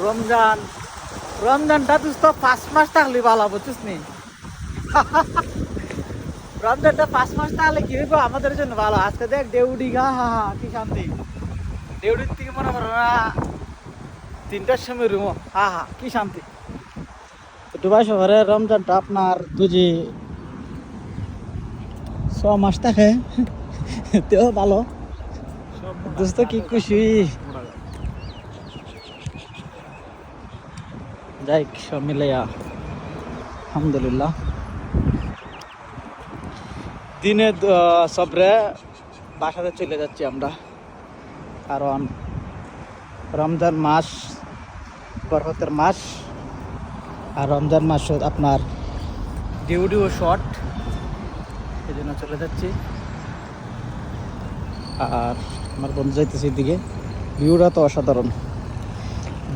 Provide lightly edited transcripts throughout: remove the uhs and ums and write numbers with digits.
রমজান রমজানটা তো 5 মাস থাকলে ভালো বুঝছিস নি। রমজানটা 5 মাস তাহলে কি হইব আমাদের জন্য ভালো। আজকে দেখ দেউডি গা, হা হা কি শান্তি। দেউডির থেকে মনে করো না 3টার সময় রুম, হা হা কি শান্তি। দুবাই শহরে রমজানটা আপনার দুজি 6 মাস থাকে, তেও ভালো দোস্ত, কি খুশি। যাই সব মিলাইয়া আলহামদুলিল্লাহ। দিনে সবরে বাসাতে চলে যাচ্ছি আমরা, কারণ রমজান মাস বরকতের মাস, আর রমজান মাস আপনার ডিউটিও শর্ট, এই জন্য চলে যাচ্ছি। আর আমার বন্ধু যাইতেছে এদিকে, ভিউটা তো অসাধারণ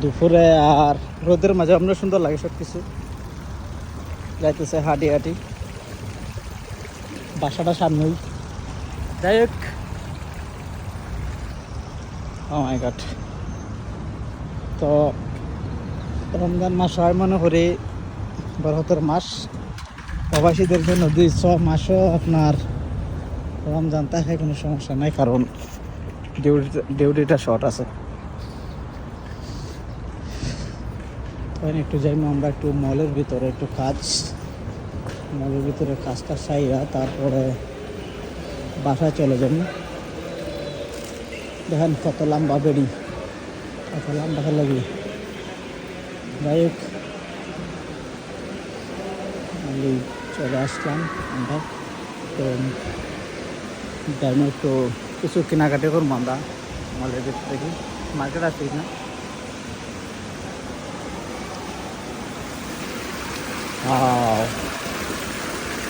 দুপুরে আর রোদের মাঝে আমরা সুন্দর লাগে সব কিছু। যাইতেছে হাঁটি হাঁটি, বাসাটা সামনেই। যাই হোক, ও মাই গড। তো রমজান মাস হয় মনে করি বরকতের মাস, প্রবাসীদের জন্য 2-6 মাসও আপনার রমজান থাকে, কোনো সমস্যা নাই, কারণ ডিউটিটা শর্ট আছে। একটু যাই আমরা একটু মলের ভিতরে, একটু কাজ, মলের ভিতরে কাজটা সাইরা তারপরে বাসায় চলে যাবেন। দেখেন কত লম্বা বেড়ি, কত লম্বা লাগে। যাই হোক, আমি চলে আসলাম আমরা। তো যাই একটু কিছু কেনাকাটি করবো আমরা মলের ভিতর থেকে, মার্কেট আছে না।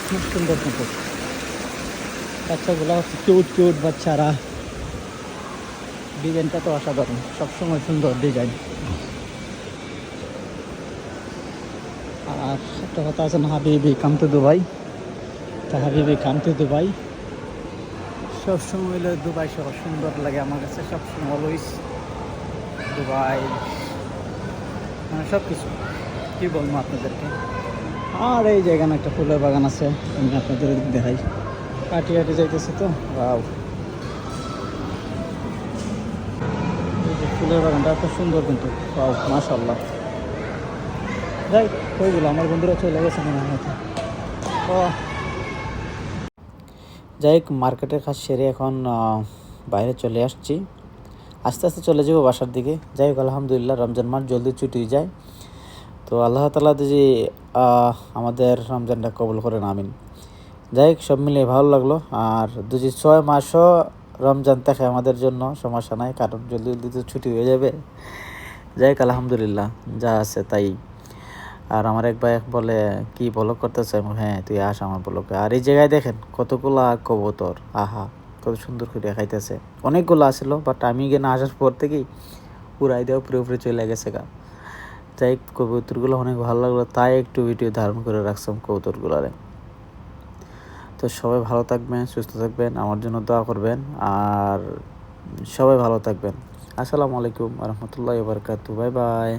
খুব সুন্দর কিন্তু বাচ্চাগুলো হচ্ছে কিউট কিউট বাচ্চারা, ডিজাইনটা তো অসাধারণ, সবসময় সুন্দর ডিজাইন। আর একটা কথা আছে না, হাবিবি কাম টু দুবাই। তা হাবিবি কাম টু দুবাই, সবসময় দুবাই শহর সুন্দর লাগে আমার কাছে, সবসময় অলওয়েজ দুবাই মানে সব কিছু কী বলবো আপনাদেরকে। আর এই জায়গায় একটা ফুলের বাগান আছে, আমি আপনাদের দেখাই। হাঁটি হাঁটি যাইতেছে তো, বাও, এই যে ফুলের বাগানটা এত সুন্দর কিন্তু, বাও মাশাআল্লাহ। যাই ওইগুলো আমার বন্ধুরা চলে গেছে মনে হয়। ও যাই হোক, মার্কেটের কাজ সেরে এখন বাইরে চলে আসছি, আস্তে আস্তে চলে যাবো বাসার দিকে। যাই হোক, আলহামদুলিল্লাহ রমজান মাস জলদি ছুটি যায়। তো আল্লাহ তাআলা যদি আমাদের রমজানটা কবুল করেন, আমিন। যাই হোক, সব মিলিয়ে ভালো লাগলো। আর 6 মাসও রমজান থাকে আমাদের জন্য সমস্যা নাই, কারণ জলদি জলদি তো ছুটি হয়ে যাবে। যাই হোক, আলহামদুলিল্লাহ যা আছে তাই। আর আমার এক ভাই বলে, কি ব্লগ করতেছে? হ্যাঁ, তুই আস আমার ব্লগে। আর এই জায়গায় দেখেন কতগুলা কবুতর, আহা কত সুন্দর করে খাইতেছে। অনেকগুলো আসছিল, বাট আমি এখানে আসার পর থেকেই উড়াই দেওয়া পুরোপুরি চলে গেছে গা। যাই কবুতরগুলো অনেক ভালো লাগলো, তাই একটু ভিডিও ধারণ করে রাখলাম কবুতরগুলোরে। তো সবাই ভালো থাকবেন, সুস্থ থাকবেন, আমার জন্য দোয়া করবেন। আর সবাই ভালো থাকবেন। আসসালামু আলাইকুম ওয়া রাহমাতুল্লাহি ওয়া বারাকাতুহু। Bye bye.